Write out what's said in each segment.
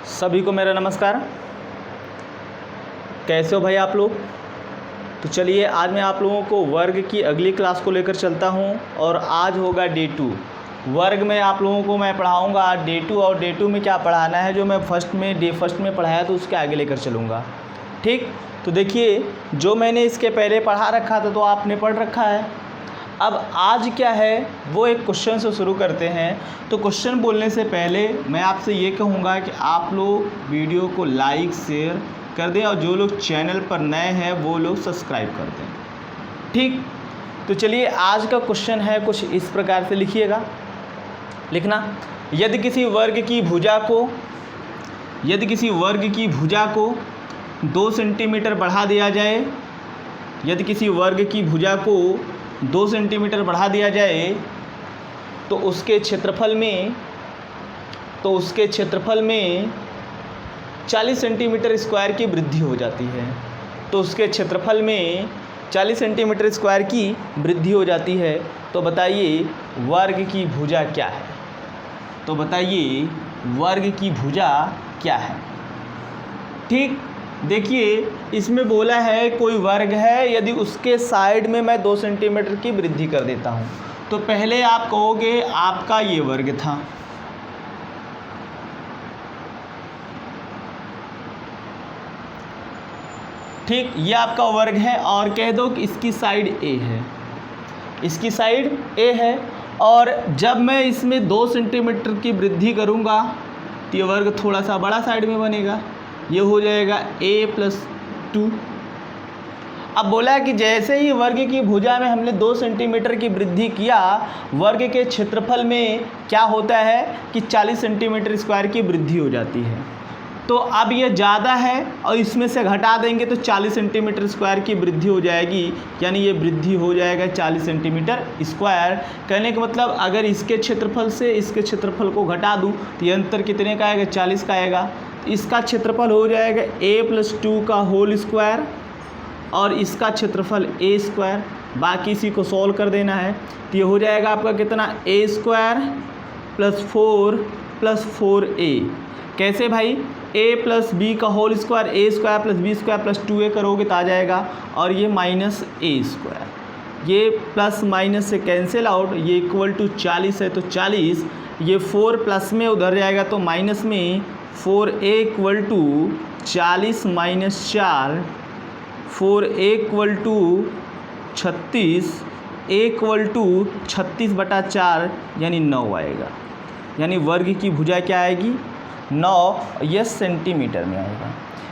सभी को मेरा नमस्कार। कैसे हो भाई आप लोग? तो चलिए आज मैं आप लोगों को वर्ग की अगली क्लास को लेकर चलता हूं और आज होगा डे 2। वर्ग में आप लोगों को मैं पढ़ाऊंगा आज डे 2 और डे 2 में क्या पढ़ाना है जो मैं डे फर्स्ट में पढ़ाया तो उसके आगे लेकर चलूँगा। ठीक, तो देखिए जो मैंने इसके पहले पढ़ा रखा था तो आपने पढ़ रखा है। अब आज क्या है वो एक क्वेश्चन से शुरू करते हैं। तो क्वेश्चन बोलने से पहले मैं आपसे ये कहूँगा कि आप लोग वीडियो को लाइक शेयर कर दें और जो लोग चैनल पर नए हैं वो लोग सब्सक्राइब कर दें। ठीक, तो चलिए आज का क्वेश्चन है कुछ इस प्रकार से लिखिएगा। लिखना, यदि किसी वर्ग की भुजा को 2 सेंटीमीटर बढ़ा दिया जाए, यदि किसी वर्ग की भुजा को 2 सेंटीमीटर बढ़ा दिया जाए तो उसके क्षेत्रफल में 40 सेंटीमीटर स्क्वायर की वृद्धि हो जाती है। तो उसके क्षेत्रफल में 40 सेंटीमीटर स्क्वायर की वृद्धि हो जाती है। तो बताइए वर्ग की भुजा क्या है? तो बताइए वर्ग की भुजा क्या है? ठीक, देखिए इसमें बोला है कोई वर्ग है, यदि उसके साइड में मैं 2 सेंटीमीटर की वृद्धि कर देता हूँ तो पहले आप कहोगे आपका ये वर्ग था। ठीक, ये आपका वर्ग है और कह दो कि इसकी साइड ए है, इसकी साइड ए है। और जब मैं इसमें 2 सेंटीमीटर की वृद्धि करूँगा तो ये वर्ग थोड़ा सा बड़ा साइड में बनेगा, ये हो जाएगा a+2। अब बोला है कि जैसे ही वर्ग की भुजा में हमने 2 सेंटीमीटर की वृद्धि किया, वर्ग के क्षेत्रफल में क्या होता है कि 40 सेंटीमीटर स्क्वायर की वृद्धि हो जाती है। तो अब ये ज़्यादा है और इसमें से घटा देंगे तो 40 सेंटीमीटर स्क्वायर की वृद्धि हो जाएगी, यानी ये वृद्धि हो जाएगा 40 सेंटीमीटर स्क्वायर। कहने का मतलब अगर इसके क्षेत्रफल से इसके क्षेत्रफल को घटा दूँ तो ये अंतर कितने का आएगा? 40 का आएगा। इसका क्षेत्रफल हो जाएगा a+2 का होल स्क्वायर और इसका क्षेत्रफल a²। बाकी इसी को सॉल्व कर देना है तो ये हो जाएगा आपका कितना? a² + 4a। कैसे भाई? a+b का whole square, a² + b² + 2a करोगे तो आ जाएगा और ये -a²। ये प्लस माइनस से कैंसिल आउट, ये इक्वल टू 40 है तो 40, ये 4 प्लस में उधर जाएगा तो माइनस में 4a = 40 - 4, 4a = 36, a = 36/4 यानी 9 आएगा। यानी वर्ग की भुजा क्या आएगी? 9 यस सेंटीमीटर में आएगा।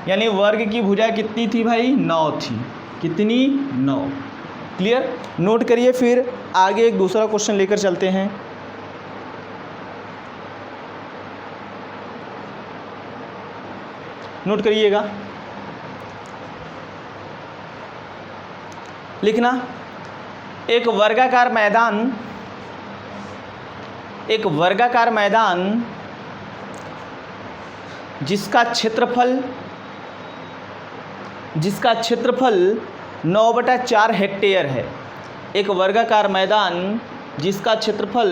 यानी वर्ग की भुजा कितनी थी भाई? 9 थी। कितनी? 9। क्लियर? नोट करिए, फिर आगे एक दूसरा क्वेश्चन लेकर चलते हैं। नोट करिएगा। लिखना, एक वर्गाकार मैदान जिसका क्षेत्रफल 9/4 हेक्टेयर है। एक वर्गाकार मैदान जिसका क्षेत्रफल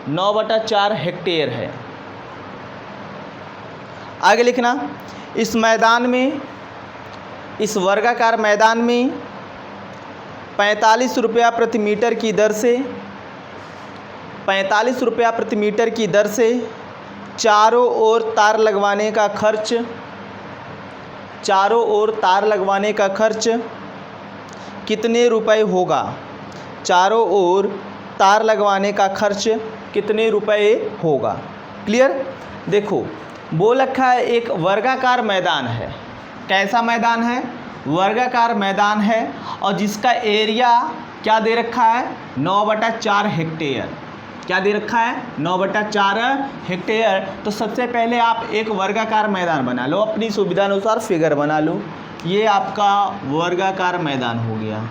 9/4 हेक्टेयर है। आगे लिखना, इस वर्गाकार मैदान में 45 रुपया प्रति मीटर की दर से चारों ओर तार लगवाने का खर्च कितने रुपए होगा? चारों ओर तार लगवाने का खर्च कितने रुपए होगा? क्लियर? देखो बोल रखा है एक वर्गाकार मैदान है। कैसा मैदान है? वर्गाकार मैदान है और जिसका एरिया क्या दे रखा है? 9/4 हेक्टेयर। क्या दे रखा है? 9/4 हेक्टेयर। तो सबसे पहले आप एक वर्गाकार मैदान बना लो, अपनी सुविधा अनुसार फिगर बना लो। ये आपका वर्गाकार मैदान हो गया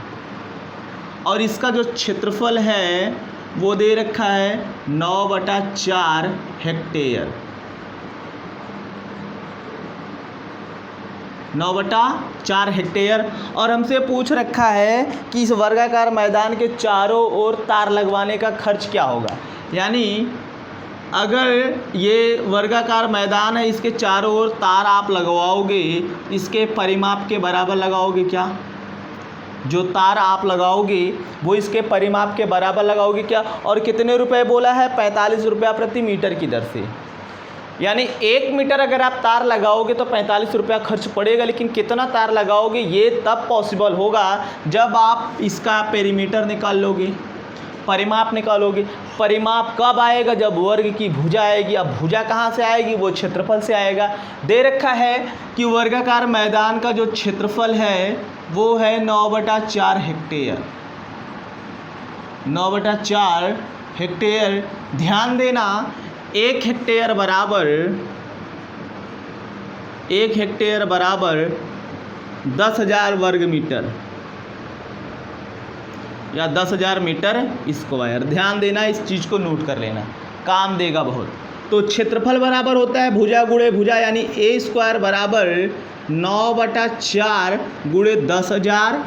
और इसका जो क्षेत्रफल है वो दे रखा है 9/4 हेक्टेयर। 9/4 हेक्टेयर। और हमसे पूछ रखा है कि इस वर्गाकार मैदान के चारों ओर तार लगवाने का खर्च क्या होगा। यानी अगर ये वर्गाकार मैदान है, इसके चारों ओर तार आप लगवाओगे, इसके परिमाप के बराबर लगाओगे क्या? जो तार आप लगाओगे वो इसके परिमाप के बराबर लगाओगे क्या? और कितने रुपए बोला है? 45 रुपया प्रति मीटर की दर से। यानी 1 मीटर अगर आप तार लगाओगे तो 45 रुपया खर्च पड़ेगा, लेकिन कितना तार लगाओगे ये तब पॉसिबल होगा जब आप इसका पेरीमीटर निकाल लोगे, परिमाप निकालोगे। परिमाप कब आएगा? जब वर्ग की भुजा आएगी। अब भुजा कहाँ से आएगी? वो क्षेत्रफल से आएगा। दे रखा है कि वर्गाकार मैदान का जो क्षेत्रफल है वो है 9/4 हेक्टेयर। 9/4 हेक्टेयर। ध्यान देना, 1 हेक्टेयर बराबर 10,000 वर्ग मीटर या 10,000 मीटर स्क्वायर। ध्यान देना, इस चीज़ को नोट कर लेना, काम देगा बहुत। तो क्षेत्रफल बराबर होता है भुजा गुणे भुजा, यानी ए स्क्वायर बराबर 9/4 गुणे 10,000,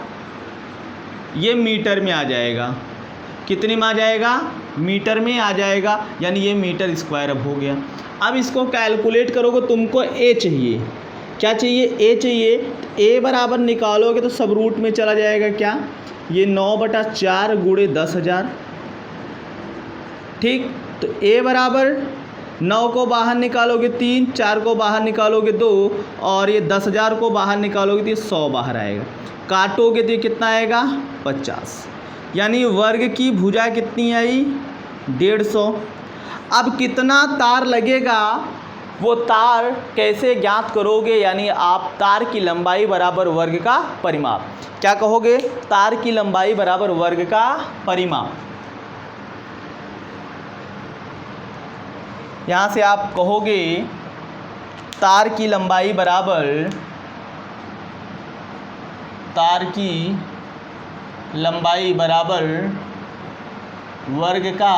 ये मीटर में आ जाएगा। कितने में आ जाएगा? मीटर में आ जाएगा, यानी ये मीटर स्क्वायर अब हो गया। अब इसको कैलकुलेट करोगे, तुमको ए चाहिए। क्या चाहिए? ए चाहिए। तो ए बराबर निकालोगे तो सब रूट में चला जाएगा क्या? ये 9/4 गुणे 10,000। ठीक, तो ए बराबर 9 को बाहर निकालोगे 3, 4 को बाहर निकालोगे 2, और ये 10,000 को बाहर निकालोगे तो ये 100 बाहर आएगा। काटोगे तो ये कितना आएगा? 50। यानी वर्ग की भुजा कितनी आई? 150। अब कितना तार लगेगा वो तार कैसे ज्ञात करोगे? यानी आप तार की लंबाई बराबर वर्ग का परिमाप। क्या कहोगे? तार की लंबाई बराबर वर्ग का परिमाप। यहाँ से आप कहोगे तार की लंबाई बराबर वर्ग का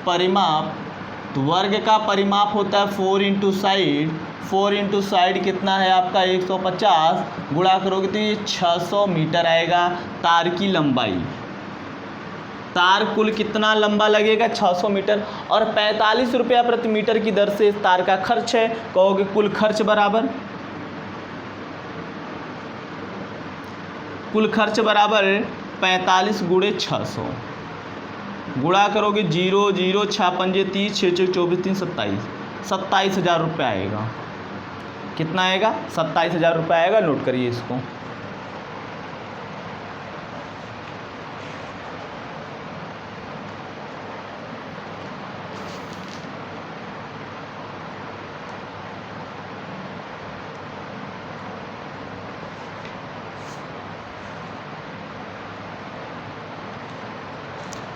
परिमाप। तो वर्ग का परिमाप होता है 4 इंटू साइड। 4 इंटू साइड कितना है आपका? 150। गुणा करोगे तो ये 600 मीटर आएगा तार की लंबाई। तार कुल कितना लंबा लगेगा? 600 मीटर। और 45 रुपया प्रति मीटर की दर से तार का खर्च है। कहोगे कुल खर्च बराबर 45 गुणे 600। गुणा करोगे 0 0 6 पंजे 30 6 6 24 3 27। 27,000 रुपये आएगा। कितना आएगा? 27,000 रुपये आएगा। नोट करिए इसको।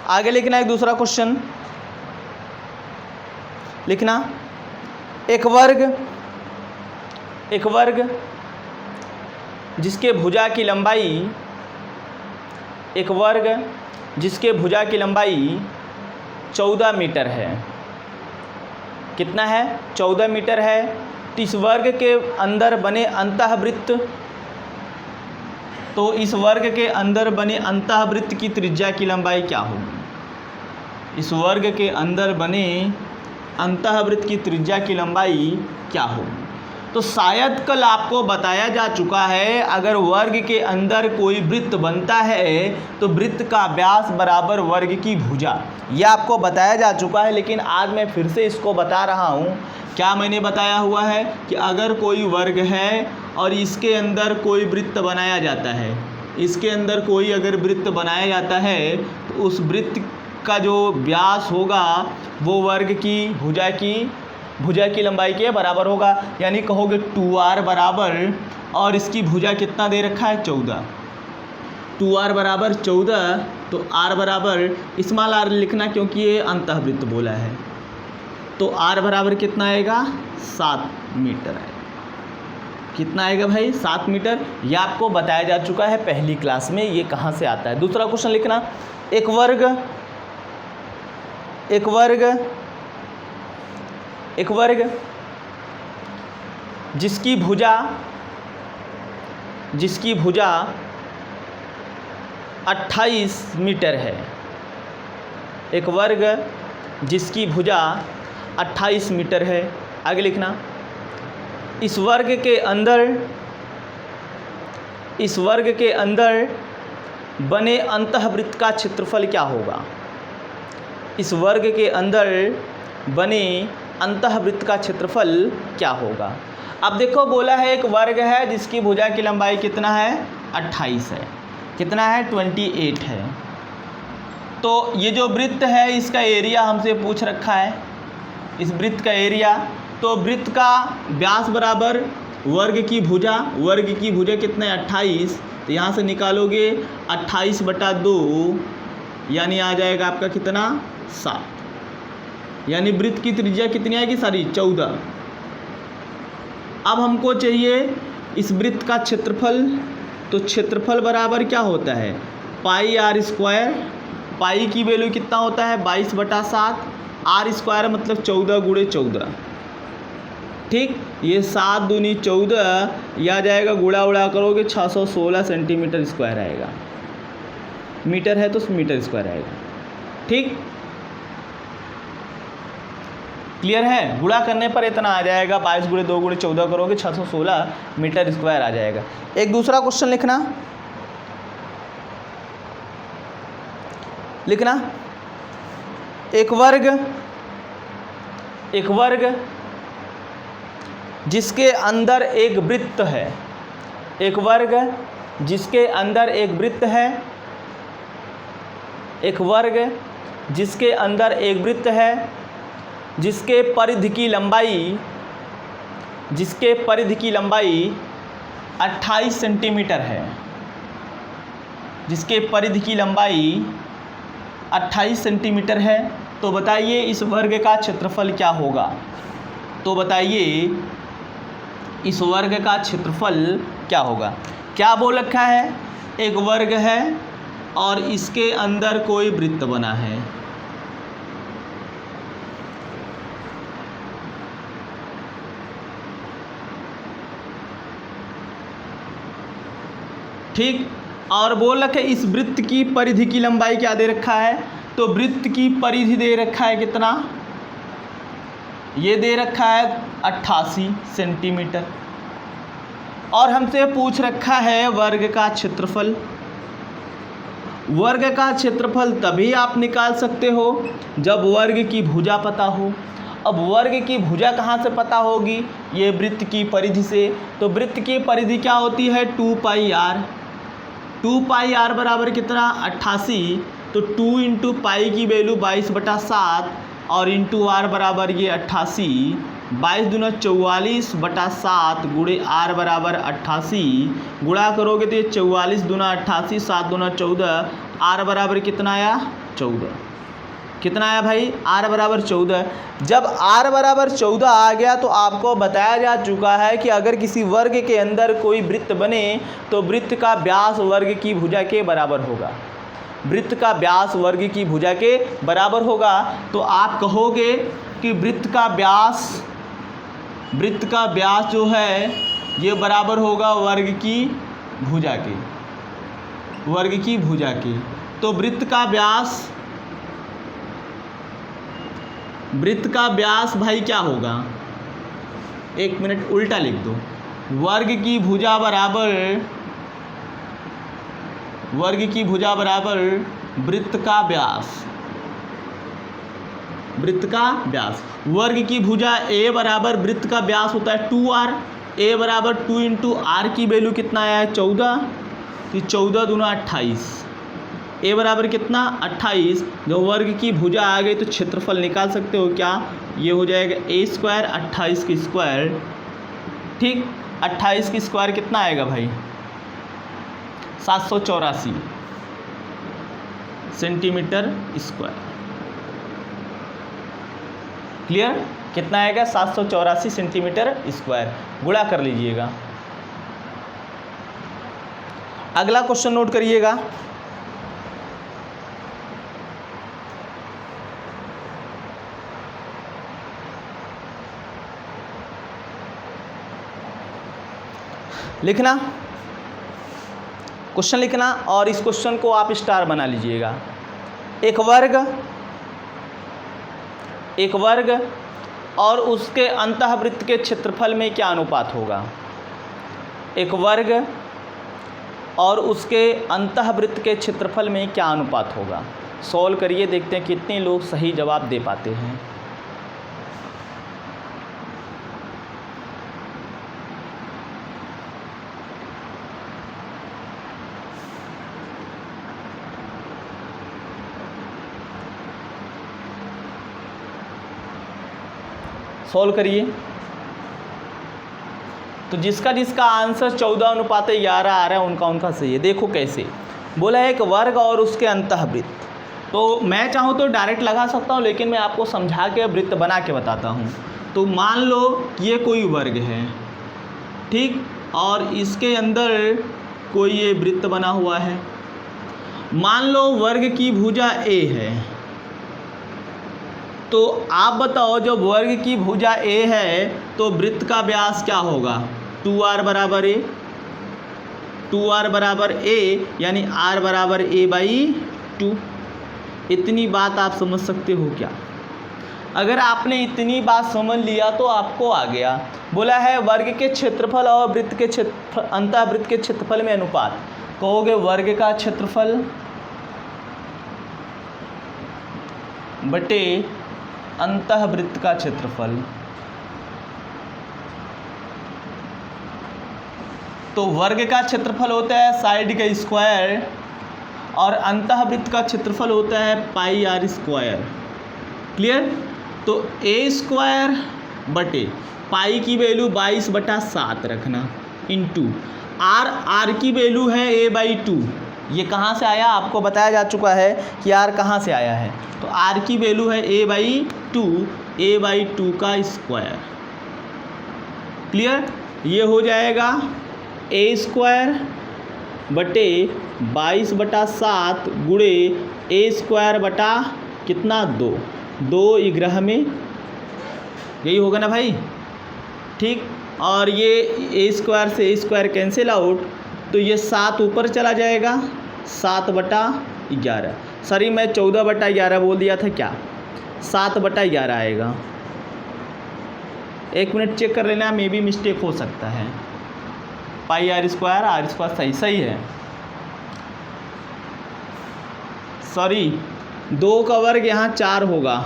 आगे लिखना एक दूसरा क्वेश्चन लिखना। एक वर्ग जिसके भुजा की लंबाई 14 मीटर है। कितना है? 14 मीटर है। तो इस वर्ग के अंदर बने अंतःवृत्त, तो इस वर्ग के अंदर बने अंतःवृत्त की त्रिज्या की लंबाई क्या होगी? इस वर्ग के अंदर बने अंतःवृत्त की त्रिज्या की लंबाई क्या होगी? तो शायद कल आपको बताया जा चुका है, अगर वर्ग के अंदर कोई वृत्त बनता है तो वृत्त का व्यास बराबर वर्ग की भुजा। यह आपको बताया जा चुका है, लेकिन आज मैं फिर से इसको बता रहा हूँ। क्या मैंने बताया हुआ है कि अगर कोई वर्ग है और इसके अंदर कोई वृत्त बनाया जाता है, इसके अंदर कोई अगर वृत्त बनाया जाता है तो उस वृत्त का जो व्यास होगा वो वर्ग की भुजा की लंबाई के बराबर होगा। यानी कहोगे 2r बराबर, और इसकी भुजा कितना दे रखा है? 14। 2r बराबर 14, तो r बराबर स्मॉल r लिखना क्योंकि ये अंतःवृत्त बोला है। तो r बराबर कितना आएगा? 7 मीटर आएगा। कितना आएगा भाई? 7 मीटर। यह आपको बताया जा चुका है पहली क्लास में, ये कहाँ से आता है। दूसरा क्वेश्चन लिखना। एक वर्ग जिसकी भुजा 28 मीटर है। एक वर्ग जिसकी भुजा 28 मीटर है। आगे लिखना, इस वर्ग के अंदर बने अंतःवृत्त का क्षेत्रफल क्या होगा। इस वर्ग के अंदर बने अंतःवृत्त का क्षेत्रफल क्या होगा। अब देखो बोला है एक वर्ग है जिसकी भुजा की लंबाई कितना है 28 है, कितना है 28 है। तो ये जो वृत्त है इसका एरिया हमसे पूछ रखा है, इस वृत्त का एरिया। तो वृत्त का व्यास बराबर वर्ग की भुजा कितना है 28, तो यहाँ से निकालोगे 28/2 यानी आ जाएगा आपका कितना 7, यानी वृत्त की त्रिज्या कितनी आएगी सारी 14। अब हमको चाहिए इस वृत्त का क्षेत्रफल, तो क्षेत्रफल बराबर क्या होता है πr²। पाई की वैल्यू कितना होता है 22/7, r² मतलब 14 × 14। ठीक, ये 7 दूनी 14, यह आ जाएगा गुणा उड़ा करोगे 616 सेंटीमीटर स्क्वायर आएगा। मीटर है तो मीटर स्क्वायर आएगा। ठीक, क्लियर है। गुणा करने पर इतना आ जाएगा 22 × 2 × 14 करोगे 616 मीटर स्क्वायर आ जाएगा। एक दूसरा क्वेश्चन लिखना, एक वर्ग जिसके अंदर एक वृत्त है, एक वर्ग जिसके अंदर एक वृत्त है, एक वर्ग जिसके अंदर एक वृत्त है, जिसके परिधि की लंबाई 28 सेंटीमीटर है, जिसके परिधि की लंबाई 28 सेंटीमीटर है। तो बताइए इस वर्ग का क्षेत्रफल क्या होगा। तो बताइए इस वर्ग का क्षेत्रफल क्या होगा। क्या बोल रखा है, एक वर्ग है और इसके अंदर कोई वृत्त बना है। ठीक, और बोल रखा है इस वृत्त की परिधि की लंबाई क्या दे रखा है। तो वृत्त की परिधि दे रखा है कितना, ये दे रखा है 88 सेंटीमीटर, और हमसे पूछ रखा है वर्ग का क्षेत्रफल। वर्ग का क्षेत्रफल तभी आप निकाल सकते हो जब वर्ग की भुजा पता हो। अब वर्ग की भुजा कहाँ से पता होगी, ये वृत्त की परिधि से। तो वृत्त की परिधि क्या होती है 2πr। 2πr बराबर कितना 88, तो 2 × पाई की वैल्यू 22/7 और इंटू r बराबर ये 88, 22 दूना 44/7 गुणे r बराबर 88, गुणा करोगे तो ये 44 दूना 88, 7 दूना 14, r बराबर कितना आया 14। कितना आया भाई r बराबर 14। जब r बराबर 14 आ गया तो आपको बताया जा चुका है कि अगर किसी वर्ग के अंदर कोई वृत्त बने तो वृत्त का व्यास वर्ग की भुजा के बराबर होगा। वृत्त का व्यास वर्ग की भुजा के बराबर होगा। तो आप कहोगे कि वृत्त का व्यास जो है ये बराबर होगा वर्ग की भुजा के। तो वृत्त का व्यास भाई क्या होगा, 1 मिनट उल्टा लिख दो। वर्ग की भुजा बराबर वृत्त का व्यास। वर्ग की भुजा a बराबर वृत्त का व्यास होता है 2r। a बराबर 2 × r की वैल्यू कितना आया है 14, कि 14 दूना 28। a बराबर कितना 28। जो वर्ग की भुजा आ गई तो क्षेत्रफल निकाल सकते हो क्या, ये हो जाएगा a², 28 की स्क्वायर। ठीक, 28 की स्क्वायर कितना आएगा भाई 784 सेंटीमीटर स्क्वायर। क्लियर, कितना आएगा 784 सेंटीमीटर स्क्वायर। गुणा कर लीजिएगा। अगला क्वेश्चन नोट करिएगा। लिखना, क्वेश्चन लिखना और इस क्वेश्चन को आप स्टार बना लीजिएगा। एक वर्ग और उसके अंतःवृत्त के क्षेत्रफल में क्या अनुपात होगा? एक वर्ग और उसके अंतःवृत्त के क्षेत्रफल में क्या अनुपात होगा? सॉल्व करिए, देखते हैं कितने लोग सही जवाब दे पाते हैं। सॉल्व करिए। तो जिसका जिसका आंसर 14:11 आ रहा है उनका सही है। देखो कैसे बोला है, एक वर्ग और उसके अंतःवृत्त। तो मैं चाहूँ तो डायरेक्ट लगा सकता हूँ, लेकिन मैं आपको समझा के वृत्त बना के बताता हूँ। तो मान लो ये कोई वर्ग है, ठीक, और इसके अंदर कोई ये वृत्त बना हुआ है। मान लो वर्ग की भुजा ए है, तो आप बताओ जब वर्ग की भुजा ए है तो वृत्त का व्यास क्या होगा? 2r बराबर ए, 2r बराबर ए, यानी r बराबर a/2। इतनी बात आप समझ सकते हो क्या? अगर आपने इतनी बात समझ लिया तो आपको आ गया। बोला है वर्ग के क्षेत्रफल और वृत्त के क्षेत्रफल, अंतःवृत्त के क्षेत्रफल में अनुपात। कहोगे वर्ग का क्षेत्रफल बटे अंतःवृत्त का क्षेत्रफल। तो वर्ग का क्षेत्रफल होता है साइड का स्क्वायर और अंतःवृत्त का क्षेत्रफल होता है πr²। क्लियर? तो a² बटे पाई की वैल्यू 22/7 रखना, इंटू r की वैल्यू है a/2। ये कहाँ से आया आपको बताया जा चुका है कि r कहाँ से आया है। तो r की वैल्यू है a/2 का स्क्वायर। क्लियर? ये हो जाएगा a² बटे 22/7 गुणे a² बटा कितना 2 ग्रह में, यही होगा ना भाई, ठीक। और ये a² से a² कैंसिल आउट, तो ये 7 ऊपर चला जाएगा, 7/11। सॉरी मैं 14/11 बोल दिया था क्या, 7/11 आएगा। एक मिनट चेक कर लेना, मे भी मिस्टेक हो सकता है। πr² सही है। सॉरी 2 का वर्ग यहाँ 4 होगा,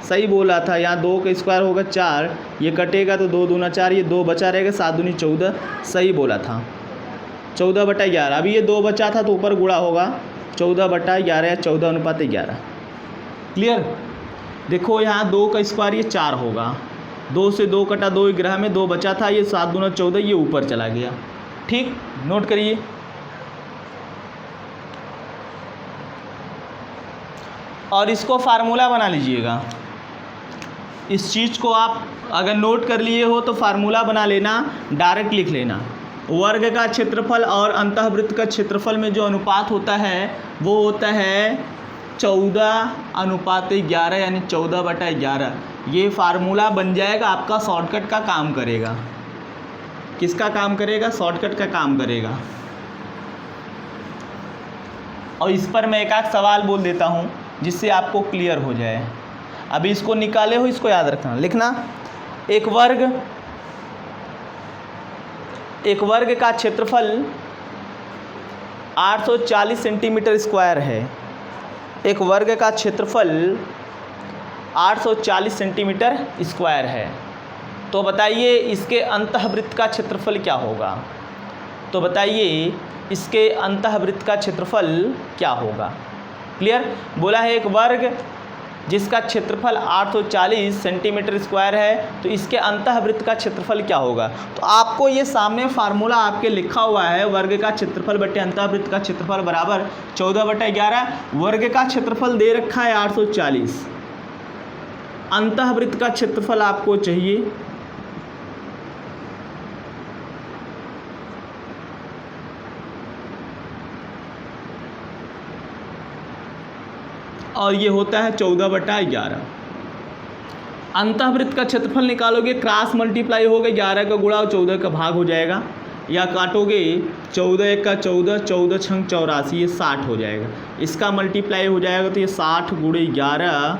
सही बोला था। यहाँ 2 का स्क्वायर होगा 4, ये कटेगा तो 2 दूना 4, ये 2 बचा रहेगा, 7 दूनी 14, सही बोला था 14/11। अभी ये 2 बचा था तो ऊपर गुणा होगा 14/11 या 14:11। क्लियर? देखो यहाँ 2 का स्क्वायर ये 4 होगा, 2 से 2 कटा 2 ग्रह में 2 बचा था, ये 7 दूना 14, ये ऊपर चला गया। ठीक, नोट करिए। और इसको फार्मूला बना लीजिएगा। इस चीज़ को आप अगर नोट कर लिए हो तो फार्मूला बना लेना, डायरेक्ट लिख लेना। वर्ग का क्षेत्रफल और अंतःवृत्त का क्षेत्रफल में जो अनुपात होता है वो होता है 14:11, यानी 14/11। ये फार्मूला बन जाएगा, आपका शॉर्टकट का काम करेगा। किसका काम करेगा? शॉर्टकट का काम करेगा। और इस पर मैं एक आध सवाल बोल देता हूँ जिससे आपको क्लियर हो जाए। अभी इसको निकाले हो, इसको याद रखना, लिखना। एक वर्ग का क्षेत्रफल 840 सेंटीमीटर स्क्वायर है। एक वर्ग का क्षेत्रफल 840 सेंटीमीटर स्क्वायर है। तो बताइए इसके अंतःवृत्त का क्षेत्रफल क्या होगा? तो बताइए इसके अंतःवृत्त का क्षेत्रफल क्या होगा? क्लियर? बोला है एक वर्ग जिसका क्षेत्रफल 840 सेंटीमीटर स्क्वायर है, तो इसके अंतःवृत्त का क्षेत्रफल क्या होगा? तो आपको ये सामने फार्मूला आपके लिखा हुआ है, वर्ग का क्षेत्रफल बटे अंतःवृत्त का क्षेत्रफल बराबर 14/11। वर्ग का क्षेत्रफल दे रखा है 840, अंतःवृत्त का क्षेत्रफल आपको चाहिए और ये होता है 14/11। अंतःवृत्त का क्षेत्रफल निकालोगे, क्रॉस मल्टीप्लाई होगा, 11 का गुणा और 14 का भाग हो जाएगा, या काटोगे 14 का 14, 14 छंग 84, ये 60 हो जाएगा। इसका मल्टीप्लाई हो जाएगा तो ये 60 × 11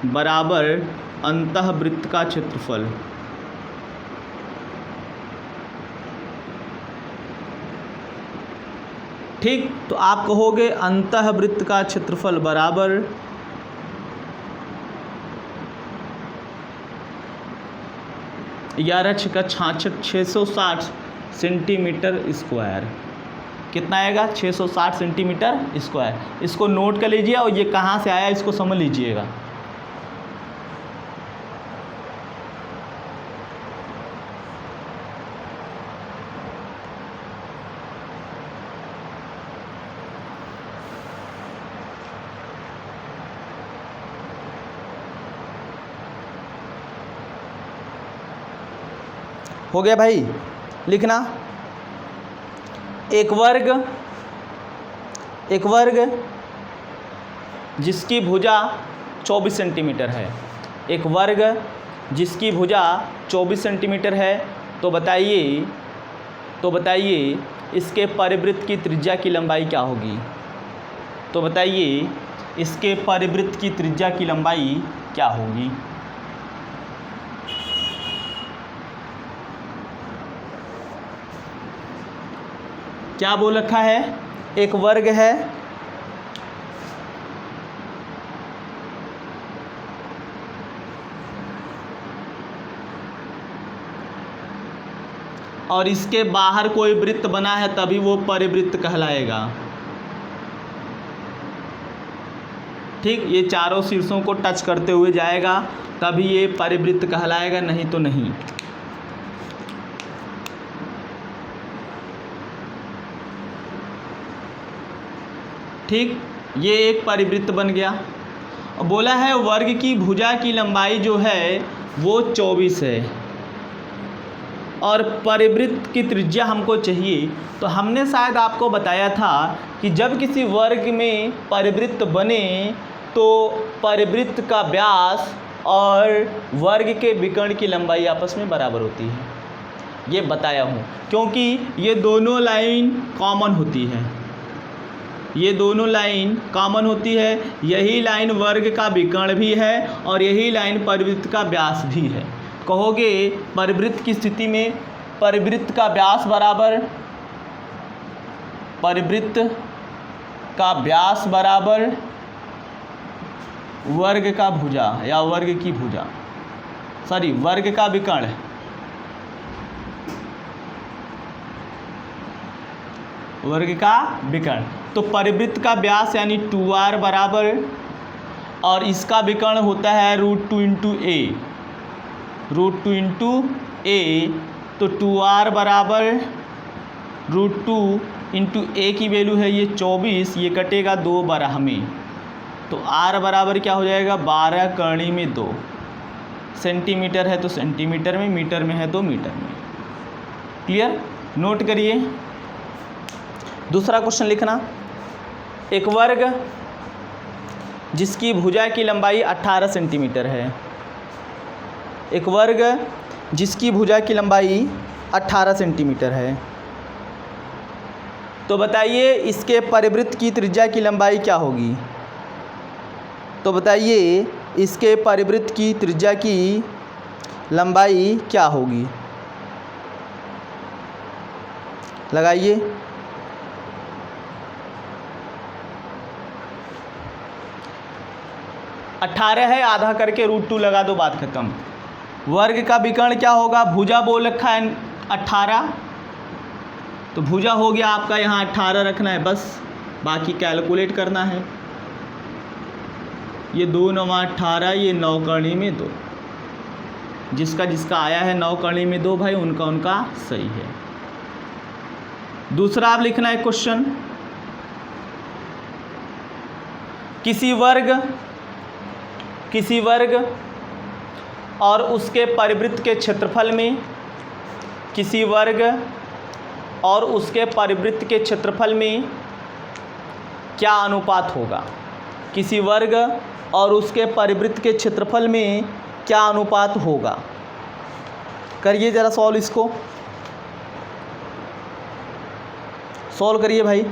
बराबर अंतःवृत्त का क्षेत्रफल। ठीक, तो आप कहोगे अंतःवृत्त का क्षेत्रफल बराबर 11 छक्का 66 660 सेंटीमीटर स्क्वायर। कितना आएगा? 660 सेंटीमीटर स्क्वायर। इसको नोट कर लीजिए और ये कहाँ से आया इसको समझ लीजिएगा। हो गया भाई? लिखना, एक वर्ग जिसकी भुजा 24 सेंटीमीटर है, एक वर्ग जिसकी भुजा 24 सेंटीमीटर है, तो बताइए इसके परिवृत्त की त्रिज्या की लंबाई क्या होगी? तो बताइए इसके परिवृत्त की त्रिज्या की लंबाई क्या होगी? क्या बोल रखा है? एक वर्ग है और इसके बाहर कोई वृत्त बना है तभी वो परिवृत्त कहलाएगा। ठीक, ये चारों शीर्षों को टच करते हुए जाएगा तभी ये परिवृत्त कहलाएगा, नहीं तो नहीं। ठीक, ये एक परिवृत्त बन गया। और बोला है वर्ग की भुजा की लंबाई जो है वो 24 है और परिवृत्त की त्रिज्या हमको चाहिए। तो हमने शायद आपको बताया था कि जब किसी वर्ग में परिवृत्त बने तो परिवृत्त का व्यास और वर्ग के विकर्ण की लंबाई आपस में बराबर होती है। ये बताया हूँ क्योंकि ये दोनों लाइन कॉमन होती है, ये दोनों लाइन कॉमन होती है। यही लाइन वर्ग का विकर्ण भी है और यही लाइन परिवृत्त का व्यास भी है। कहोगे परिवृत्त की स्थिति में परिवृत्त का व्यास बराबर वर्ग का भुजा या वर्ग की भुजा, सॉरी वर्ग का विकर्ण, वर्ग का विकर्ण। तो परिवृत्त का व्यास यानी 2r बराबर, और इसका विकर्ण होता है √2 इंटू ए, √2 इंटू ए। तो 2r बराबर √2 इंटू ए की वैल्यू है ये 24, ये कटेगा 2 12 में, तो r बराबर क्या हो जाएगा? 12 करणी में 2। सेंटीमीटर है तो सेंटीमीटर में, मीटर में है तो मीटर में। क्लियर? नोट करिए। दूसरा क्वेश्चन लिखना, एक वर्ग जिसकी भुजा की लंबाई 18 सेंटीमीटर है, एक वर्ग जिसकी भुजा की लंबाई 18 सेंटीमीटर है, तो बताइए इसके परिवृत्त की त्रिज्या की लंबाई क्या होगी? तो बताइए इसके परिवृत्त की त्रिज्या की लंबाई क्या होगी? लगाइए। अट्ठारह है, आधा करके √2 लगा दो, बात खत्म। वर्ग का विकर्ण क्या होगा? भुजा बोल रखा है 18, तो भुजा हो गया आपका यहाँ 18 रखना है बस, बाकी कैलकुलेट करना है। ये 2 9 18, ये 9 करणी में 2, जिसका जिसका आया है 9 करणी में 2 भाई उनका सही है। दूसरा आप लिखना है क्वेश्चन, किसी वर्ग और उसके परिवृत्त के क्षेत्रफल में, किसी वर्ग और उसके परिवृत्त के क्षेत्रफल में क्या अनुपात होगा? किसी वर्ग और उसके परिवृत्त के क्षेत्रफल में क्या अनुपात होगा? करिए ज़रा सॉल्व, इसको सॉल्व करिए भाई।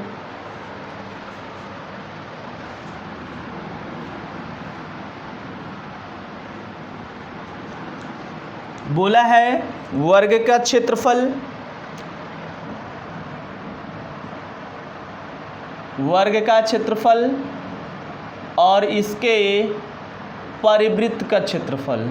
बोला है वर्ग का क्षेत्रफल, वर्ग का क्षेत्रफल और इसके परिवृत्त का क्षेत्रफल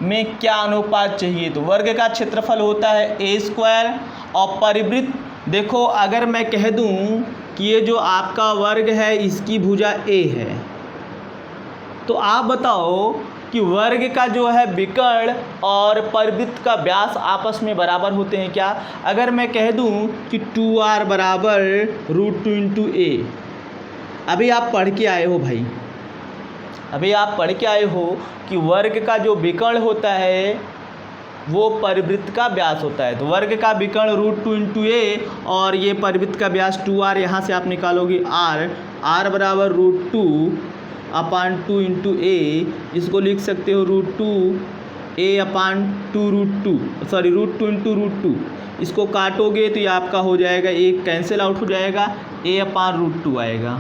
में क्या अनुपात चाहिए। तो वर्ग का क्षेत्रफल होता है a² और परिवृत्त, देखो अगर मैं कह दूं कि ये जो आपका वर्ग है इसकी भुजा a है, तो आप बताओ कि वर्ग का जो है विकर्ण और परिवृत्त का व्यास आपस में बराबर होते हैं क्या। अगर मैं कह दूं कि 2r बराबर √2 × a, अभी आप पढ़ के आए हो भाई, अभी आप पढ़ के आए हो कि वर्ग का जो विकर्ण होता है वो परिवृत्त का व्यास होता है। तो वर्ग का विकर्ण √2 × a और ये परिवृत्त का व्यास 2r, यहाँ से आप निकालोगे r बराबर √2/2 × a, इसको लिख सकते हो √2 × √2, इसको काटोगे तो ये आपका हो जाएगा, एक कैंसिल आउट हो जाएगा, a/√2 आएगा।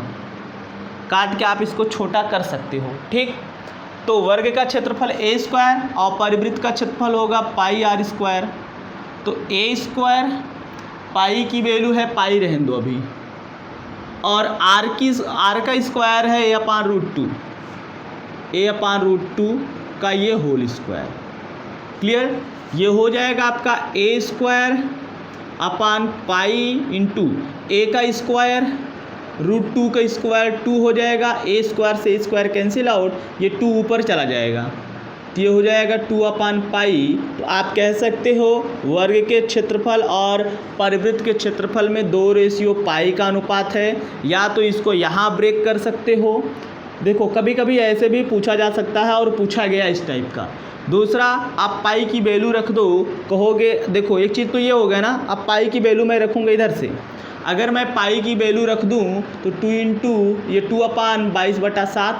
काट के आप इसको छोटा कर सकते हो, ठीक। तो वर्ग का क्षेत्रफल a² और परिवृत्त का क्षेत्रफल होगा πr²। तो a², पाई की वैल्यू है पाई, रहने दो अभी, और r का स्क्वायर है a/√2 का ये होल स्क्वायर। क्लियर, ये हो जाएगा आपका a² upon pi into a का स्क्वायर √2 का स्क्वायर 2 हो जाएगा, a² से a² कैंसिल आउट, ये 2 ऊपर चला जाएगा, तो ये हो जाएगा 2/पाई। तो आप कह सकते हो वर्ग के क्षेत्रफल और परिवृत्त के क्षेत्रफल में 2:पाई का अनुपात है। या तो इसको यहाँ ब्रेक कर सकते हो, देखो कभी कभी ऐसे भी पूछा जा सकता है और पूछा गया इस टाइप का। दूसरा, आप पाई की वैल्यू रख दो, कहोगे देखो एक चीज़ तो ये हो गया ना, अब पाई की वैल्यू मैं रखूँगा इधर से, अगर मैं पाई की वैल्यू रख दूँ तो 2 ये 2/22/7,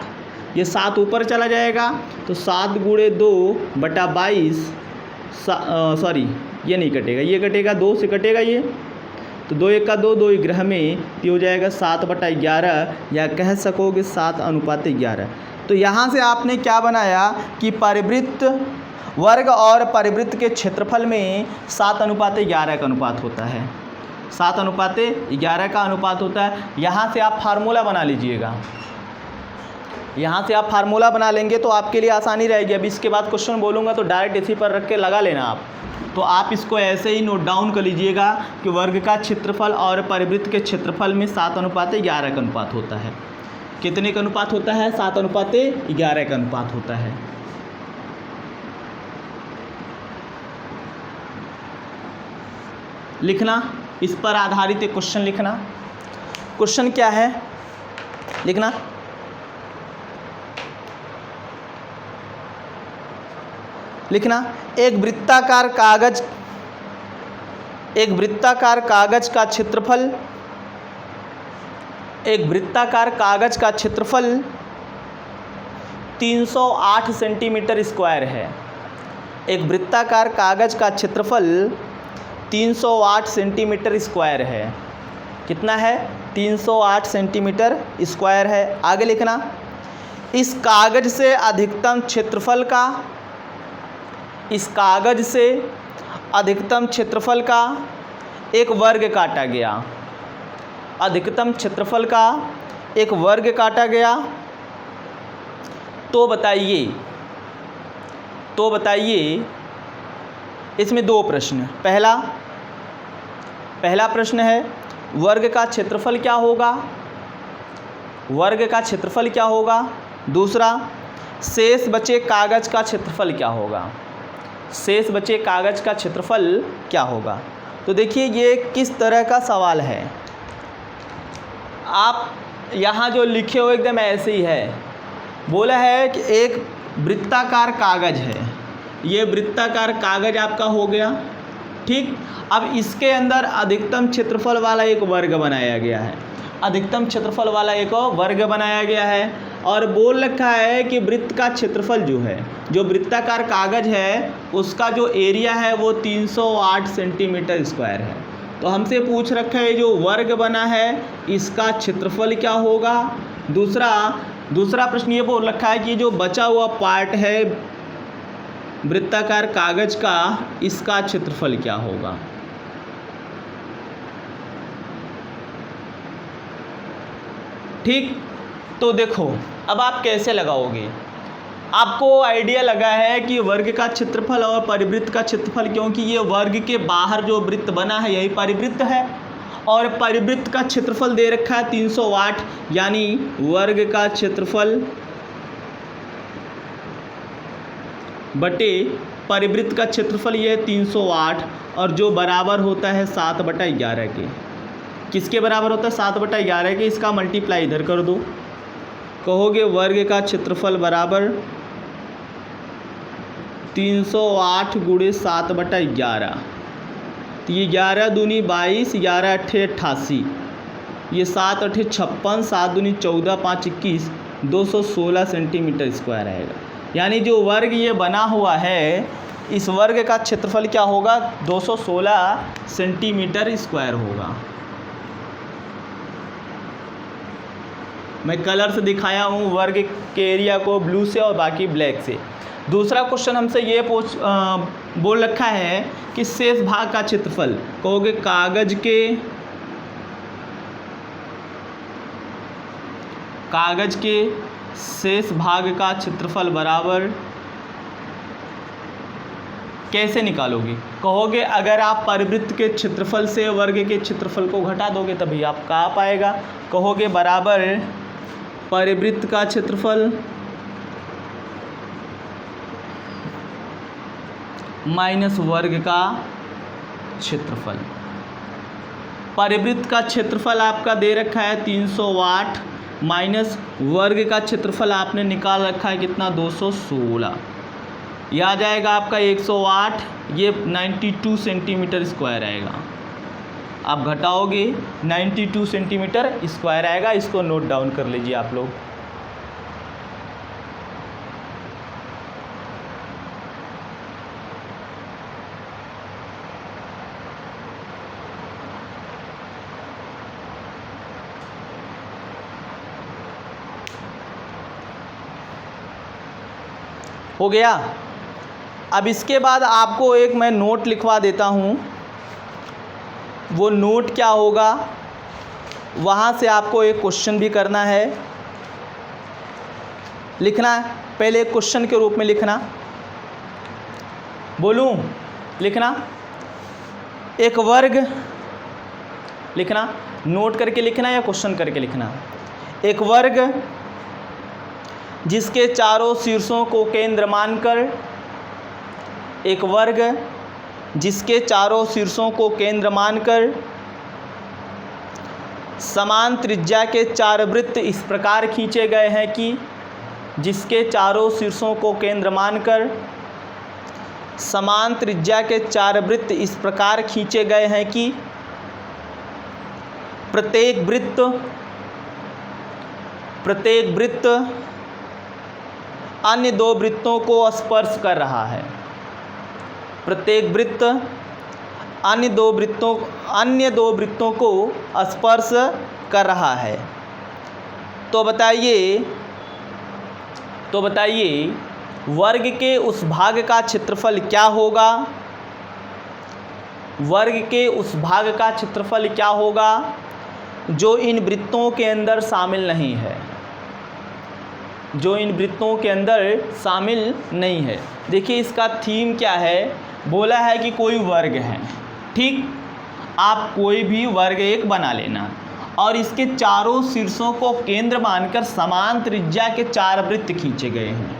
ये 7 ऊपर चला जाएगा, तो 7 × 2/22, सॉरी ये नहीं कटेगा, ये कटेगा, 2 से कटेगा ये, तो 2 × 1 = 2, 2 ग्रह में, ये हो जाएगा 7/11, या कह सकोगे 7:11। तो यहाँ से आपने क्या बनाया कि परिवृत्त, वर्ग और परिवृत्त के क्षेत्रफल में 7:11 का अनुपात होता है, 7:11 का अनुपात होता है। यहाँ से आप फार्मूला बना लीजिएगा, यहाँ से आप फार्मूला बना लेंगे तो आपके लिए आसानी रहेगी। अब इसके बाद क्वेश्चन बोलूँगा तो डायरेक्ट इसी पर रख के लगा लेना आप, तो आप इसको ऐसे ही नोट डाउन कर लीजिएगा कि वर्ग का क्षेत्रफल और परिवृत्त के क्षेत्रफल में 7:11 का अनुपात होता है। कितने का अनुपात होता है? 7:11 का अनुपात होता है। लिखना, इस पर आधारित एक क्वेश्चन लिखना। क्वेश्चन क्या है लिखना, एक वृत्ताकार कागज का क्षेत्रफल, एक वृत्ताकार कागज का क्षेत्रफल 308 सेंटीमीटर स्क्वायर है। एक वृत्ताकार कागज का क्षेत्रफल 308 सेंटीमीटर स्क्वायर है। कितना है? 308 सेंटीमीटर स्क्वायर है। आगे लिखना, इस कागज से अधिकतम क्षेत्रफल का, इस कागज से अधिकतम क्षेत्रफल का एक वर्ग काटा गया, अधिकतम क्षेत्रफल का एक वर्ग काटा गया, तो बताइए इसमें दो प्रश्न। पहला प्रश्न है वर्ग का क्षेत्रफल क्या होगा, वर्ग का क्षेत्रफल क्या होगा। दूसरा, शेष बचे कागज का क्षेत्रफल क्या होगा, शेष बचे कागज का क्षेत्रफल क्या होगा। तो देखिए ये किस तरह का सवाल है, आप यहाँ जो लिखे हो एकदम ऐसे ही है। बोला है कि एक वृत्ताकार कागज है, ये वृत्ताकार कागज आपका हो गया, ठीक। अब इसके अंदर अधिकतम क्षेत्रफल वाला एक वर्ग बनाया गया है, अधिकतम क्षेत्रफल वाला एक वर्ग बनाया गया है, और बोल रखा है कि वृत्त का क्षेत्रफल जो है, जो वृत्ताकार कागज है उसका जो एरिया है वो 308 सेंटीमीटर स्क्वायर है। तो हमसे पूछ रखा है जो वर्ग बना है इसका क्षेत्रफल क्या होगा। दूसरा, दूसरा प्रश्न ये बोल रखा है कि जो बचा हुआ पार्ट है वृत्ताकार कागज का, इसका क्षेत्रफल क्या होगा। ठीक, तो देखो अब आप कैसे लगाओगे। आपको आइडिया लगा है कि वर्ग का क्षेत्रफल और परिवृत्त का क्षेत्रफल, क्योंकि ये वर्ग के बाहर जो वृत्त बना है यही परिवृत्त है, और परिवृत्त का क्षेत्रफल दे रखा है 308, यानी वर्ग का क्षेत्रफल बटे परिवृत्त का क्षेत्रफल ये 308, और जो बराबर होता है 7/11 के। किसके बराबर होता है? 7/11 के। इसका मल्टीप्लाई इधर कर दो, कहोगे वर्ग का क्षेत्रफल बराबर 308 × 7/11। तो ये 11 दूनी 22, 11 अट्ठे 88, ये 7 अट्ठे 56, 7 दूनी 14, 5 21, 216 सेंटीमीटर स्क्वायर आएगा। यानी जो वर्ग ये बना हुआ है, इस वर्ग का क्षेत्रफल क्या होगा? 216 सेंटीमीटर स्क्वायर होगा। मैं कलर से दिखाया हूँ वर्ग के एरिया को ब्लू से और बाकी ब्लैक से। दूसरा क्वेश्चन हमसे ये बोल रखा है कि शेष भाग का क्षेत्रफल, कहोगे कागज के शेष भाग का क्षेत्रफल बराबर, कैसे निकालोगे? कहोगे अगर आप परिवृत्त के क्षेत्रफल से वर्ग के क्षेत्रफल को घटा दोगे तभी आपका आ पाएगा। कहोगे बराबर परिवृत्त का क्षेत्रफल माइनस वर्ग का क्षेत्रफल। परिवृत्त का क्षेत्रफल आपका दे रखा है 308, माइनस वर्ग का क्षेत्रफल आपने निकाल रखा है कितना? 216। यह आ जाएगा आपका 108, ये 92 सेंटीमीटर स्क्वायर आएगा। आप घटाओगे 92 सेंटीमीटर स्क्वायर आएगा। इसको नोट डाउन कर लीजिए आप लोग। हो गया। अब इसके बाद आपको एक मैं नोट लिखवा देता हूँ। वो नोट क्या होगा, वहाँ से आपको एक क्वेश्चन भी करना है, लिखना है। पहले एक क्वेश्चन के रूप में लिखना, बोलूँ लिखना, एक वर्ग लिखना, नोट करके लिखना या क्वेश्चन करके लिखना। एक वर्ग जिसके चारों शीर्षों को केंद्र मानकर, एक वर्ग जिसके चारों शीर्षों को केंद्र मानकर समान त्रिज्या के 4 वृत्त इस प्रकार खींचे गए हैं कि, जिसके चारों शीर्षों को केंद्र मानकर समान त्रिज्या के 4 वृत्त इस प्रकार खींचे गए हैं कि प्रत्येक वृत्त अन्य 2 वृत्तों को स्पर्श कर रहा है। प्रत्येक वृत्त अन्य दो वृत्तों को स्पर्श कर रहा है। तो बताइए वर्ग के उस भाग का क्षेत्रफल क्या होगा? वर्ग के उस भाग का क्षेत्रफल क्या होगा जो इन वृत्तों के अंदर शामिल नहीं है, जो इन वृत्तों के अंदर शामिल नहीं है। देखिए इसका थीम क्या है, बोला है कि कोई वर्ग है, ठीक। आप कोई भी वर्ग एक बना लेना और इसके चारों शीर्षों को केंद्र मानकर समान त्रिज्या के 4 वृत्त खींचे गए हैं।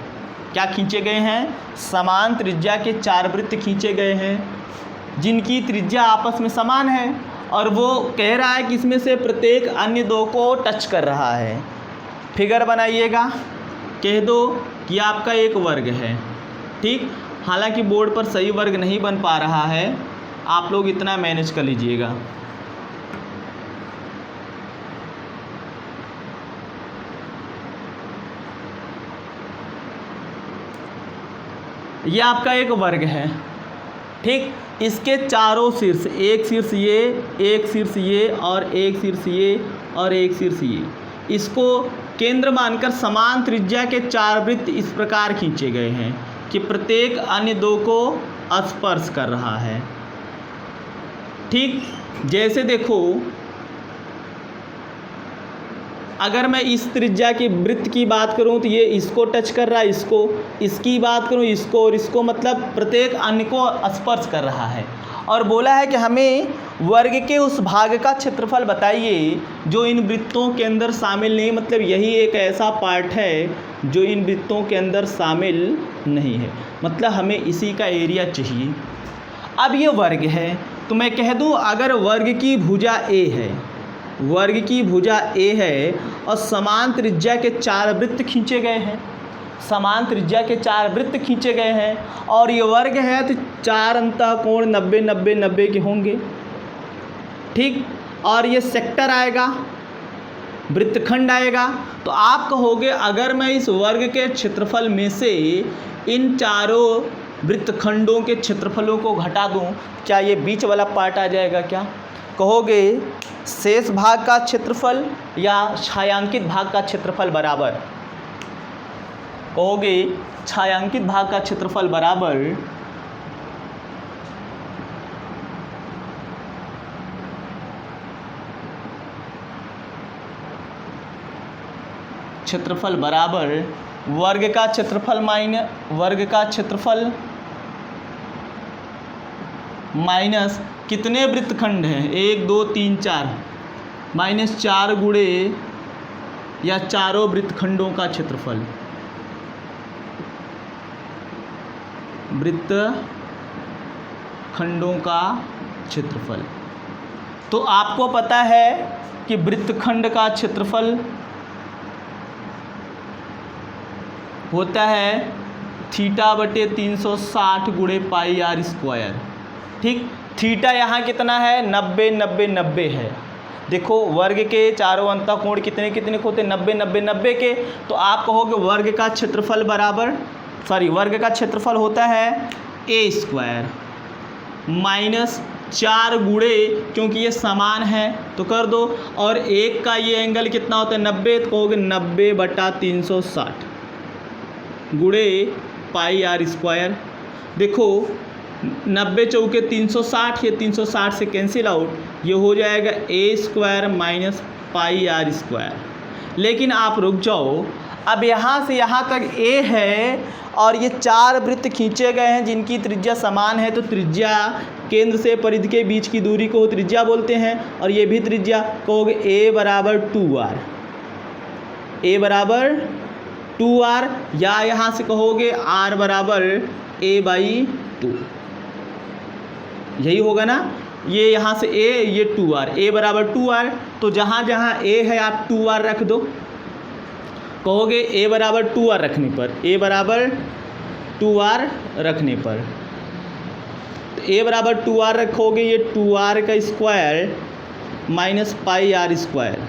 क्या खींचे गए हैं? समान त्रिज्या के 4 वृत्त खींचे गए हैं जिनकी त्रिज्या आपस में समान है, और वो कह रहा है कि इसमें से प्रत्येक अन्य 2 को टच कर रहा है। फिगर बनाइएगा, कह दो कि आपका एक वर्ग है, ठीक। हालांकि बोर्ड पर सही वर्ग नहीं बन पा रहा है, आप लोग इतना मैनेज कर लीजिएगा। ये आपका एक वर्ग है, ठीक। इसके चारों शीर्ष, एक शीर्ष ये, एक शीर्ष ये, और एक शीर्ष ये, और एक शीर्ष ये, इसको केंद्र मानकर समान त्रिज्या के 4 वृत्त इस प्रकार खींचे गए हैं कि प्रत्येक अन्य 2 को स्पर्श कर रहा है। ठीक, जैसे देखो अगर मैं इस त्रिज्या की वृत्त की बात करूं तो ये इसको टच कर रहा है, इसकी बात करूं इसको और इसको, मतलब प्रत्येक अन्य को स्पर्श कर रहा है। और बोला है कि हमें वर्ग के उस भाग का क्षेत्रफल बताइए जो इन वृत्तों के अंदर शामिल नहीं, मतलब यही एक ऐसा पार्ट है जो इन वृत्तों के अंदर शामिल नहीं है, मतलब हमें इसी का एरिया चाहिए। अब ये वर्ग है तो मैं कह दूं अगर वर्ग की भुजा ए है, वर्ग की भुजा ए है और समान त्रिज्या के 4 वृत्त खींचे गए हैं, समान त्रिज्या के 4 वृत्त खींचे गए हैं और ये वर्ग है तो 4 अंतःकोण 90 90 90 के होंगे। ठीक, और ये सेक्टर आएगा, वृत्तखंड आएगा। तो आप कहोगे अगर मैं इस वर्ग के क्षेत्रफल में से इन चारों वृत्तखंडों के क्षेत्रफलों को घटा दूं, क्या ये बीच वाला पार्ट आ जाएगा? क्या कहोगे शेष भाग का क्षेत्रफल या छायांकित भाग का क्षेत्रफल बराबर? कहोगे छायांकित भाग का क्षेत्रफल बराबर क्षेत्रफल बराबर वर्ग का क्षेत्रफल माइनस कितने वृत्तखंड हैं, 1 2 3 4 माइनस 4 गुणे या चारों वृत्तखंडों का क्षेत्रफल, वृत्तखंडों का क्षेत्रफल। तो आपको पता है कि वृत्तखंड का क्षेत्रफल होता है θ/360 गुणे पाई आर स्क्वायर। ठीक, थीटा यहाँ कितना है 90 90 90 है। देखो वर्ग के चारों अंतःकोण कितने कितने होते 90 90 90 के, तो आप कहोगे वर्ग का क्षेत्रफल बराबर वर्ग का क्षेत्रफल होता है ए स्क्वायर माइनस 4 गुणे, क्योंकि ये समान है तो कर दो, और एक का ये एंगल कितना होता है 90, तो कहोगे 90/360 गुणे पाई आर स्क्वायर। देखो 90 चौके 360, ये 360 से कैंसिल आउट, ये हो जाएगा a square minus pi r square. लेकिन आप रुक जाओ, अब यहाँ से यहाँ तक ए है और ये 4 वृत्त खींचे गए हैं जिनकी त्रिज्या समान है, तो त्रिज्या केंद्र से परिधि के बीच की दूरी को त्रिज्या बोलते हैं, और ये भी त्रिज्या कहोगे a बराबर 2r, a बराबर 2r, या यहाँ से कहोगे r बराबर a/2, यही होगा ना। ये यहाँ से a, ये 2r, a बराबर 2r, तो जहाँ जहाँ a है आप 2r रख दो। कहोगे a बराबर 2r रखने पर, a बराबर 2r रखने पर, तो a बराबर 2r रखोगे, ये 2r का square minus pi r square,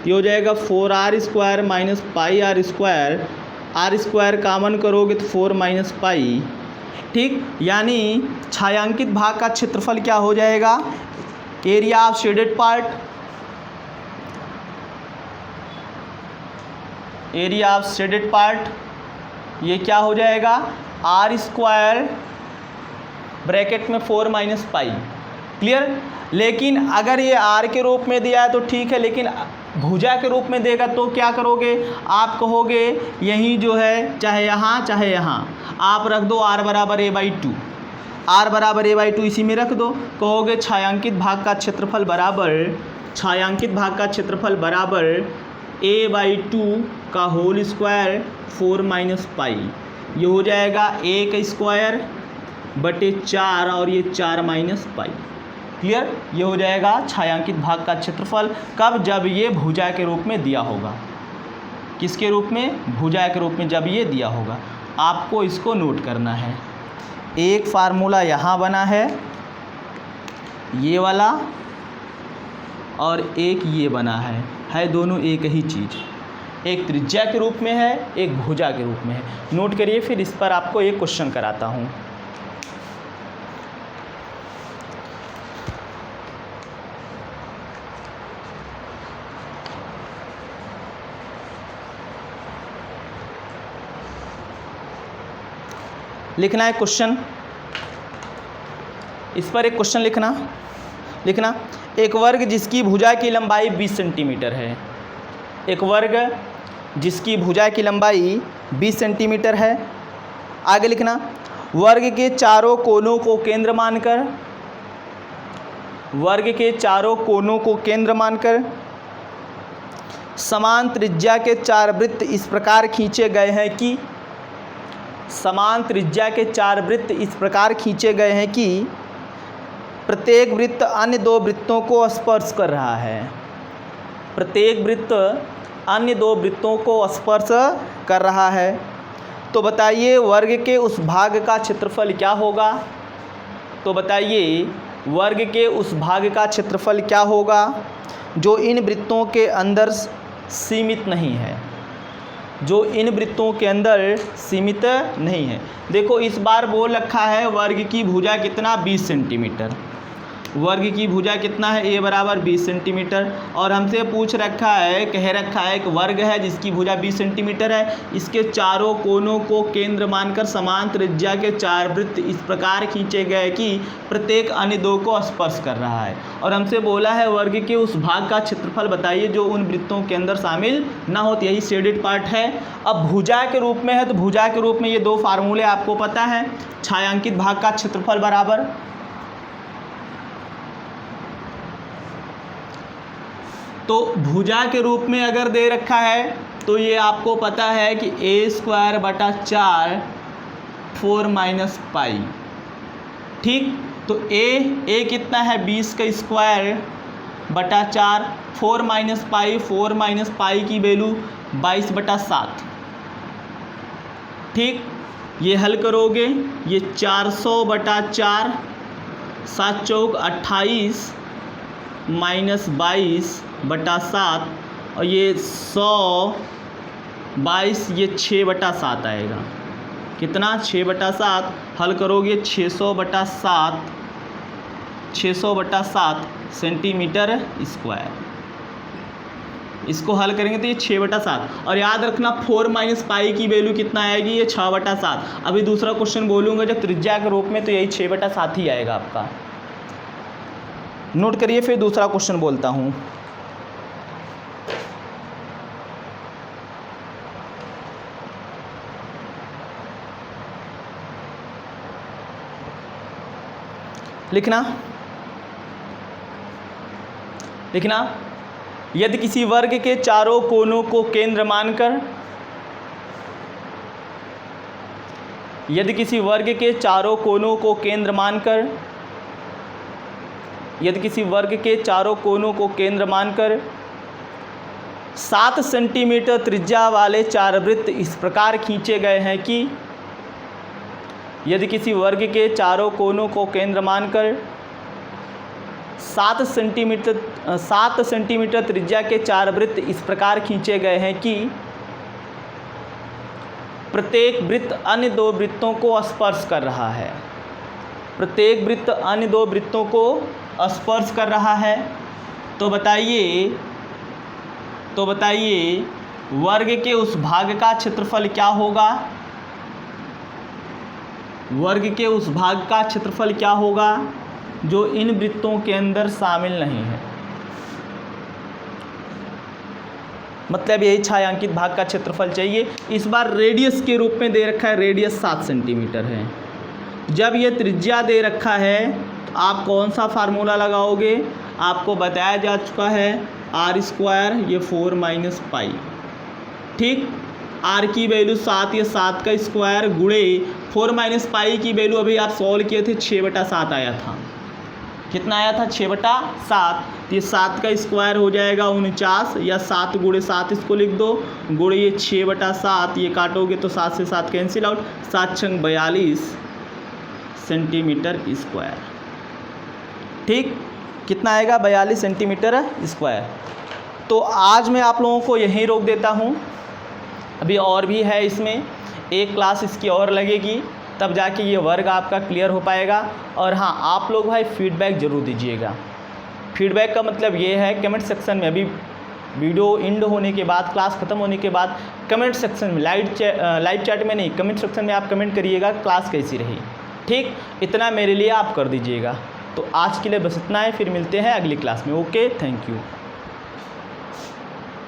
ये हो जाएगा 4r square minus pi r square, r square common करोगे तो 4 माइनस पाई। ठीक, यानी छायांकित भाग का क्षेत्रफल क्या हो जाएगा, area of shaded part, area of shaded part ये क्या हो जाएगा आर स्क्वायर ब्रैकेट में 4 माइनस पाई। क्लियर। लेकिन अगर ये आर के रूप में दिया है तो ठीक है, लेकिन भुजा के रूप में देगा तो क्या करोगे, आप कहोगे यहीं जो है चाहे यहाँ आप रख दो r बराबर a/2, r बराबर a/2 इसी में रख दो। कहोगे छायांकित भाग का क्षेत्रफल बराबर a/2 का होल स्क्वायर 4 माइनस पाई, ये हो जाएगा a का स्क्वायर बटे 4 और ये 4 माइनस पाई। क्लियर। ये हो जाएगा छायांकित भाग का क्षेत्रफल, कब, जब ये भुजा के रूप में दिया होगा। किसके रूप में, भुजा के रूप में जब ये दिया होगा। आपको इसको नोट करना है। एक फार्मूला यहाँ बना है ये वाला, और एक ये बना है दोनों एक ही चीज़, एक त्रिज्या के रूप में है, एक भुजा के रूप में है। नोट करिए, फिर इस पर आपको एक क्वेश्चन कराता हूँ। लिखना है क्वेश्चन, इस पर एक क्वेश्चन लिखना। एक वर्ग जिसकी भुजा की लंबाई 20 सेंटीमीटर है, एक वर्ग जिसकी भुजा की लंबाई 20 सेंटीमीटर है। आगे लिखना, वर्ग के चारों कोनों को केंद्र मानकर, वर्ग के चारों कोनों को केंद्र मानकर समान त्रिज्या के 4 वृत्त इस प्रकार खींचे गए हैं कि, समान त्रिज्या के 4 वृत्त इस प्रकार खींचे गए हैं कि प्रत्येक वृत्त अन्य 2 वृत्तों को स्पर्श कर रहा है, प्रत्येक वृत्त अन्य 2 वृत्तों को स्पर्श कर रहा है। तो बताइए वर्ग के उस भाग का क्षेत्रफल क्या होगा? तो बताइए वर्ग के उस भाग का क्षेत्रफल क्या होगा जो इन वृत्तों के अंदर सीमित नहीं है, जो इन वृत्तों के अंदर सीमित नहीं है। देखो इस बार बोल रखा है वर्ग की भुजा कितना 20 सेंटीमीटर, वर्ग की भुजा कितना है a बराबर 20 सेंटीमीटर, और हमसे पूछ रखा है, कह रखा है एक वर्ग है जिसकी भुजा 20 सेंटीमीटर है, इसके चारों कोनों को केंद्र मानकर समान त्रिज्या के 4 वृत्त इस प्रकार खींचे गए कि प्रत्येक अन्य 2 को स्पर्श कर रहा है। और हमसे बोला है वर्ग के उस भाग का क्षेत्रफल बताइए जो उन वृत्तों के अंदर शामिल ना हो, यही शेडेड पार्ट है। अब भुजा के रूप में है तो भुजा के रूप में ये 2 फार्मूले आपको पता है, छायांकित भाग का क्षेत्रफल बराबर तो भुजा के रूप में अगर दे रखा है तो ये आपको पता है कि a² बटा 4 4 माइनस पाई, ठीक। तो a कितना है 20 का स्क्वायर बटा 4, 4 माइनस पाई, 4 माइनस पाई की वैल्यू 22 बटा 7, ठीक। ये हल करोगे ये 400 बटा 4, 7 चौक 28 माइनस 22 बटा 7, और ये 122, ये 6 बटा 7 आएगा। कितना 6 बटा 7, हल करोगे 600 बटा 7, 600 बटा 7 सेंटीमीटर स्क्वायर। इसको हल करेंगे तो ये 6 बटा 7, और याद रखना 4 माइनस पाई की वैल्यू कितना आएगी, ये 6 बटा 7। अभी दूसरा क्वेश्चन बोलूँगा जब त्रिज्या के रूप में तो यही 6 बटा 7 ही आएगा आपका। नोट करिए, फिर दूसरा क्वेश्चन बोलता हूँ। लिखना यदि किसी वर्ग के चारों कोनों को केंद्र मानकर, यदि किसी वर्ग के चारों कोनों को केंद्र मानकर, यदि किसी वर्ग के चारों कोनों को केंद्र मानकर 7 सेंटीमीटर त्रिज्या वाले 4 वृत्त इस प्रकार खींचे गए हैं कि, यदि किसी वर्ग के चारों कोनों को केंद्र मानकर 7 सेंटीमीटर त्रिज्या के 4 वृत्त इस प्रकार खींचे गए हैं कि प्रत्येक वृत्त अन्य 2 वृत्तों को स्पर्श कर रहा है, प्रत्येक वृत्त अन्य 2 वृत्तों को स्पर्श कर रहा है। तो बताइए वर्ग के उस भाग का क्षेत्रफल क्या होगा, वर्ग के उस भाग का क्षेत्रफल क्या होगा जो इन वृत्तों के अंदर शामिल नहीं है। मतलब यही छायांकित भाग का क्षेत्रफल चाहिए। इस बार रेडियस के रूप में दे रखा है, रेडियस 7 सेंटीमीटर है। जब ये त्रिज्या दे रखा है तो आप कौन सा फार्मूला लगाओगे, आपको बताया जा चुका है r², ये 4 माइनस पाई, ठीक। r की वैल्यू 7, ये 7 का स्क्वायर गुणे 4 माइनस पाई की वैल्यू अभी आप सॉल्व किए थे 6 बटा 7 आया था। कितना आया था 6 बटा 7, तो ये 7 का स्क्वायर हो जाएगा 49, या 7 गुणे 7 इसको लिख दो, गुणे ये 6 बटा 7, ये काटोगे तो 7 से 7 कैंसिल आउट, 7 छंग 42 सेंटीमीटर स्क्वायर, ठीक। कितना आएगा 42 सेंटीमीटर स्क्वायर। तो आज मैं आप लोगों को यहीं रोक देता हूँ, अभी और भी है इसमें, एक क्लास इसकी और लगेगी, तब जाके ये वर्ग आपका क्लियर हो पाएगा। और हाँ, आप लोग भाई फीडबैक ज़रूर दीजिएगा। फीडबैक का मतलब ये है कमेंट सेक्शन में अभी वीडियो एंड होने के बाद, क्लास ख़त्म होने के बाद कमेंट सेक्शन में, लाइव चैट में नहीं, कमेंट सेक्शन में आप कमेंट करिएगा क्लास कैसी रही। ठीक, इतना मेरे लिए आप कर दीजिएगा। तो आज के लिए बस इतना है, फिर मिलते हैं अगली क्लास में। Okay, thank you.